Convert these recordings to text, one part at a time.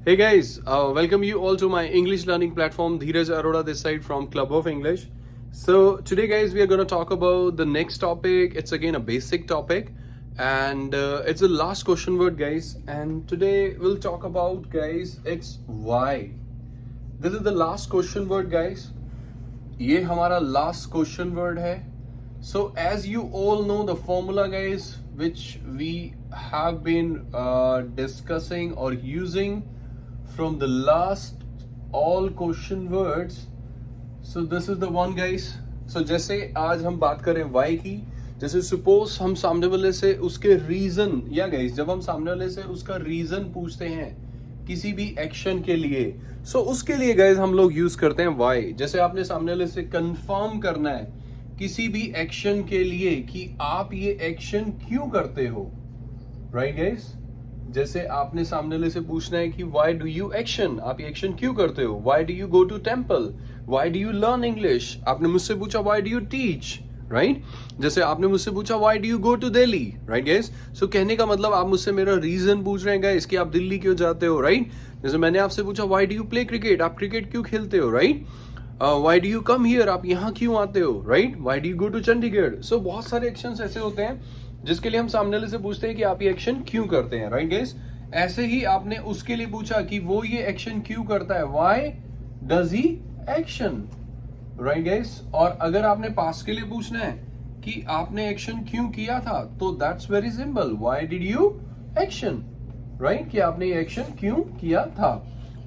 Hey guys, welcome you all to my English learning platform. Dheeraj Arora this side from Club of English. So today guys we are going to talk about the next topic. It's again a basic topic and it's the last question word guys, and today we'll talk about guys it's why. This is the last question word guys. ये हमारा last question word है. So as you all know the formula guys which we have been discussing or using from the last all question words. So this is the one guys. So जैसे आज हम बात करें why की, जैसे suppose हम सामने वाले से उसके reason या guys जब हम सामने वाले से उसका reason पूछते हैं किसी भी एक्शन के लिए, so उसके लिए guys हम लोग यूज करते हैं why. जैसे आपने सामने वाले से कंफर्म करना है किसी भी एक्शन के लिए कि आप ये एक्शन क्यों करते हो, राइट गाइस. जैसे आपने सामने वाले से पूछना है कि why do you action, आप ये एक्शन क्यों करते हो. why do you go to temple, why do you learn English. आपने मुझसे पूछा why do you teach, right. जैसे आपने मुझसे पूछा why do you go to Delhi, right guys. So कहने का मतलब आप मुझसे मेरा रीजन पूछ रहे हैं गाइस कि आप दिल्ली क्यों जाते हो, राइट. जैसे मैंने आपसे पूछा why do you play cricket, आप क्रिकेट क्यों खेलते हो, right. why do you come here, आप यहाँ क्यों आते हो, right. why do you go to Chandigarh. So बहुत सारे एक्शंस ऐसे होते हैं जिसके लिए हम सामने वाले से पूछते हैं कि आप ये एक्शन क्यों करते हैं, राइट गाइस. ऐसे ही आपने उसके लिए पूछा कि वो ये एक्शन क्यों करता है, why does he action, right guys. और अगर आपने पास के लिए पूछना है कि आपने एक्शन क्यों किया था, तो that's very simple, why did you action, right. कि आपने ये एक्शन क्यों किया था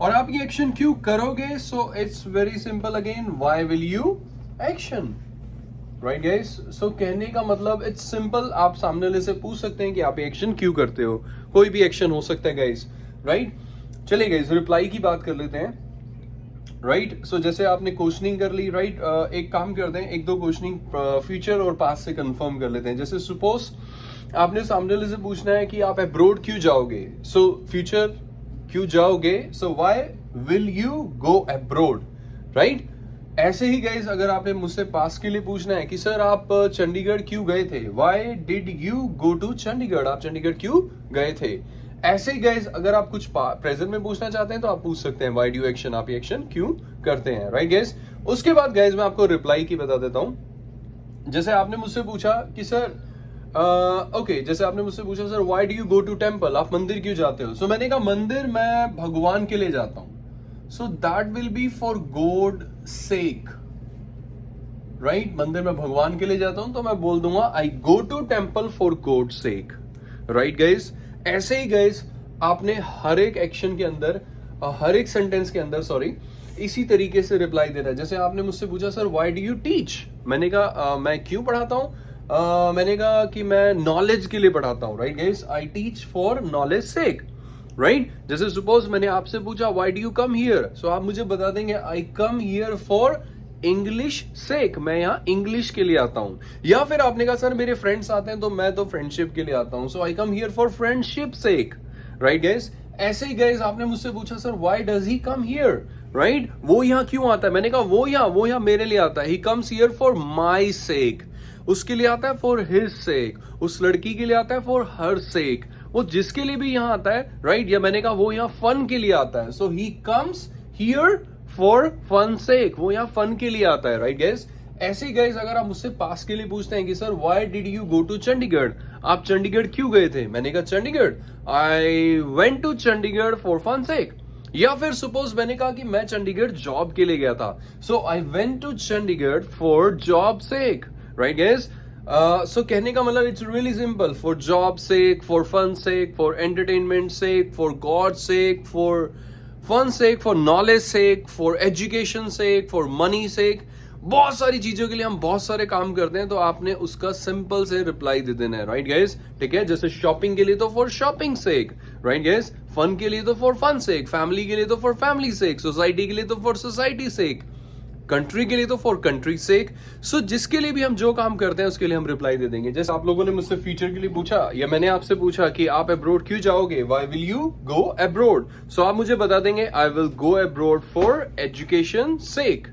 और आप ये एक्शन क्यों करोगे. So it's very simple again, why will you action, right guys. So कहने का मतलब इट्स सिंपल, आप सामने वाले से पूछ सकते हैं कि आप एक्शन क्यों करते हो. कोई भी एक्शन हो सकता है गाइस, राइट. चलिए गाइस रिप्लाई की बात कर लेते हैं, राइट. सो जैसे आपने क्वेश्चनिंग कर ली, राइट. एक काम करते हैं, एक दो क्वेश्चनिंग फ्यूचर और पास्ट से कंफर्म कर लेते हैं. जैसे सपोज आपने सामने वाले से पूछना है कि आप अब्रोड क्यों जाओगे. सो फ्यूचर क्यों जाओगे, so why will you go abroad, right. ऐसे ही गाइज अगर आपने मुझसे पास के लिए पूछना है कि सर आप चंडीगढ़ क्यों गए थे, why did you go to Chandigarh, आप चंडीगढ़ क्यों गए थे. ऐसे ही गाइज अगर आप कुछ प्रेजेंट में पूछना चाहते हैं तो आप पूछ सकते हैं व्हाई डू यू एक्शन, आप ये एक्शन क्यों करते हैं, राइट गाइज. उसके बाद गाइज मैं आपको रिप्लाई की बता देता हूं. जैसे आपने मुझसे पूछा कि सर ओके जैसे आपने मुझसे पूछा sir why do you go to temple, आप मंदिर क्यों जाते हो. सो मैंने कहा मंदिर मैं भगवान के लिए जाता हूं. So that will be for God sake, right. मंदिर में भगवान के लिए जाता हूं तो मैं बोल दूंगा I go to temple for God's sake, right guys. ऐसे ही guys आपने हर एक एक्शन के अंदर हर एक सेंटेंस के अंदर सॉरी इसी तरीके से रिप्लाई देना है. जैसे आपने मुझसे पूछा sir why do you teach, मैंने कहा मैं क्यों पढ़ाता हूं. मैंने कहा कि मैं नॉलेज के लिए पढ़ाता हूं, right guys. I teach for knowledge sake, right. जैसे सपोज मैंने आपसे पूछा why do you come here, so आप मुझे बता देंगे I come here for English sake, मैं यहाँ इंग्लिश के लिए आता हूँ. या फिर आपने कहा सर मेरे फ्रेंड्स आते हैं तो मैं तो फ्रेंडशिप के लिए आता हूँ, so I come here for friendship sake, right guys. ऐसे ही गाइस आपने मुझसे पूछा sir why does he come here, right. वो यहाँ क्यों आता है, मैंने कहा वो यहाँ मेरे लिए आता है. He comes here for my sake, उसके लिए आता है फॉर हिज सेक, उस लड़की के लिए आता है फॉर हर सेक, वो जिसके लिए भी यहाँ आता है, राइट. या मैंने कहा वो यहाँ फन के लिए आता है, so he comes here for fun sake, वो यहाँ फन के लिए आता है, राइट गाइस. ऐसे ही गाइस अगर आप मुझसे पास के लिए पूछते हैं कि sir why did you go to Chandigarh, आप चंडीगढ़ क्यों गए थे, मैंने कहा Chandigarh I went to Chandigarh for fun sake. या फिर सपोज मैंने कहा कि मैं चंडीगढ़ जॉब के लिए गया था, so I went to Chandigarh for job sake, right guys. So कहने का मतलब it's really simple, for job sake, for fun sake, for entertainment sake, for god sake, for fun sake, for knowledge sake, for education sake, for money sake. बहुत सारी चीजों के लिए हम बहुत सारे काम करते हैं, तो आपने उसका सिंपल से रिप्लाई दे देना है, राइट गाइस. ठीक है. जैसे शॉपिंग के लिए तो for shopping sake, right guys. Fun के लिए तो फॉर फन सेक, फैमिली के लिए तो फॉर फैमिली सेक, सोसाइटी के लिए तो फॉर सोसाइटी सेक, कंट्री के लिए तो फॉर कंट्री सेक. सो जिसके लिए भी हम जो काम करते हैं उसके लिए हम रिप्लाई दे देंगे. जैसे आप लोगों ने मुझसे फ्यूचर के लिए पूछा या मैंने आपसे पूछा कि आप अब्रोड क्यों जाओगे, why will you go abroad. So आप मुझे बता देंगे I will go abroad for education sake.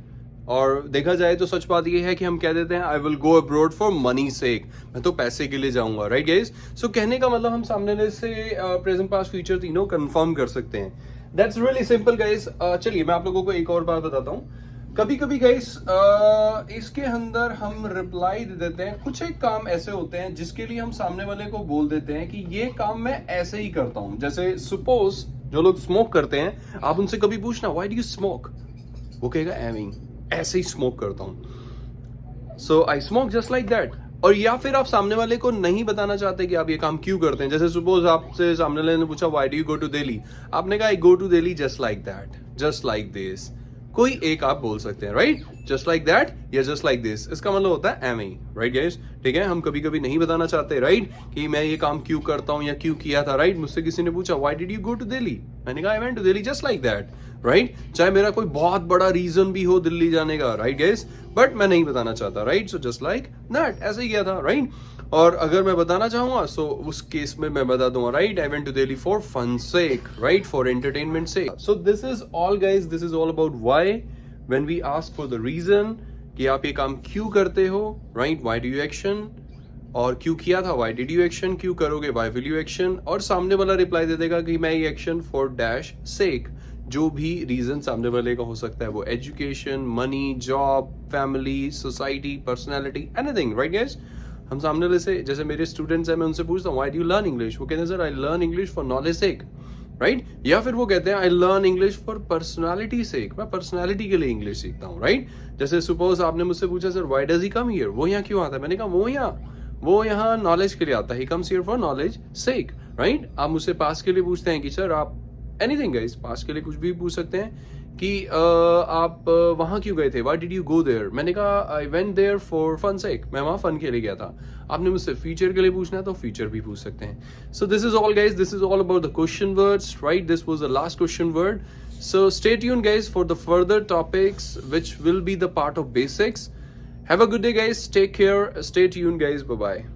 और देखा जाए तो सच बात यह है कि हम कह देते हैं I will go abroad for money sake, मैं तो पैसे के लिए जाऊंगा, राइट गाइस. सो कहने का मतलब हम सामने से प्रेजेंट पास्ट फ्यूचर तीनों कंफर्म कर सकते हैं. That's really simple guys. चलिए मैं आप लोगों को एक और बात बताता हूँ। कभी कभी गाइस इसके अंदर हम रिप्लाई दे देते हैं। कुछ एक काम ऐसे होते हैं जिसके लिए हम सामने वाले को बोल देते हैं कि ये काम मैं ऐसे ही करता हूँ। जैसे सपोज जो लोग स्मोक करते हैं, आप उनसे कभी पूछना व्हाई डू यू स्मोक, वो कहेगा एविंग, ऐसे ही स्मोक करता हूँ, so I smoke just like that. और या फिर आप सामने वाले को नहीं बताना चाहते कि आप ये काम क्यों करते हैं। जैसे सपोज आपसे सामने वाले ने पूछा why do you go to Delhi, आपने कहा I go to Delhi just like that, just like this. कोई एक आप बोल सकते हैं, राइट, जस्ट लाइक दैट या जस्ट लाइक दिस, इसका मतलब होता है एम, राइट गाइस, ठीक है। हम कभी कभी नहीं बताना चाहते, राइट, कि मैं ये काम क्यों करता हूं या क्यों किया था, राइट। मुझसे किसी ने पूछा why did you go to Delhi, मैंने कहा I went to Delhi just like that, right. चाहे मेरा कोई बहुत बड़ा रीजन भी हो दिल्ली जाने का, राइट गाइस, बट मैं नहीं बताना चाहता, right, so just like that, ऐसे ही किया था, राइट। और अगर मैं बताना चाहूंगा सो उस केस में मैं बता दूंगा, right, I went to Delhi for fun sake, right, for entertainment sake. So this is all guys, this is all about why when we ask for the reason कि आप ये काम क्यों करते हो, right, why do you action, और क्यों किया था, why did you action, क्यों करोगे, why will you action, और सामने वाला रिप्लाई दे देगा कि मैं ये एक्शन फॉर डैश सेक। जो भी रीजन सामने वाले का हो सकता है, वो education, money, job, family, society, personality, anything, right guys. हम सामने वाले से, जैसे मेरे स्टूडेंट्स हैं, मैं उनसे पूछता हूँ why do you learn English, वो कहते हैं sir I learn English for knowledge sake, right. या फिर वो कहते हैं I learn English for personality sake, मैं पर्सनालिटी के लिए इंग्लिश सीखता हूँ, राइट। जैसे सपोज आपने मुझसे पूछा sir why does he come here, वो यहाँ क्यों आता है, मैंने कहा वो यहाँ नॉलेज के लिए आता है, he comes here for knowledge sake, right. आप मुझसे पास के लिए पूछते हैं कि सर आप एनीथिंग गाइस, पास के लिए कुछ भी पूछ सकते हैं कि आप वहां क्यों गए थे, why did you go there, मैंने कहा I went there for fun sake, मैं वहां फन के लिए गया था। आपने मुझसे फीचर के लिए पूछना है तो फीचर भी पूछ सकते हैं। So this is all guys, this is all about the question words, right, this was the last question word. So stay tuned guys for the further topics which will be the part of basics. Have a good day guys, take care, stay tuned guys, bye bye.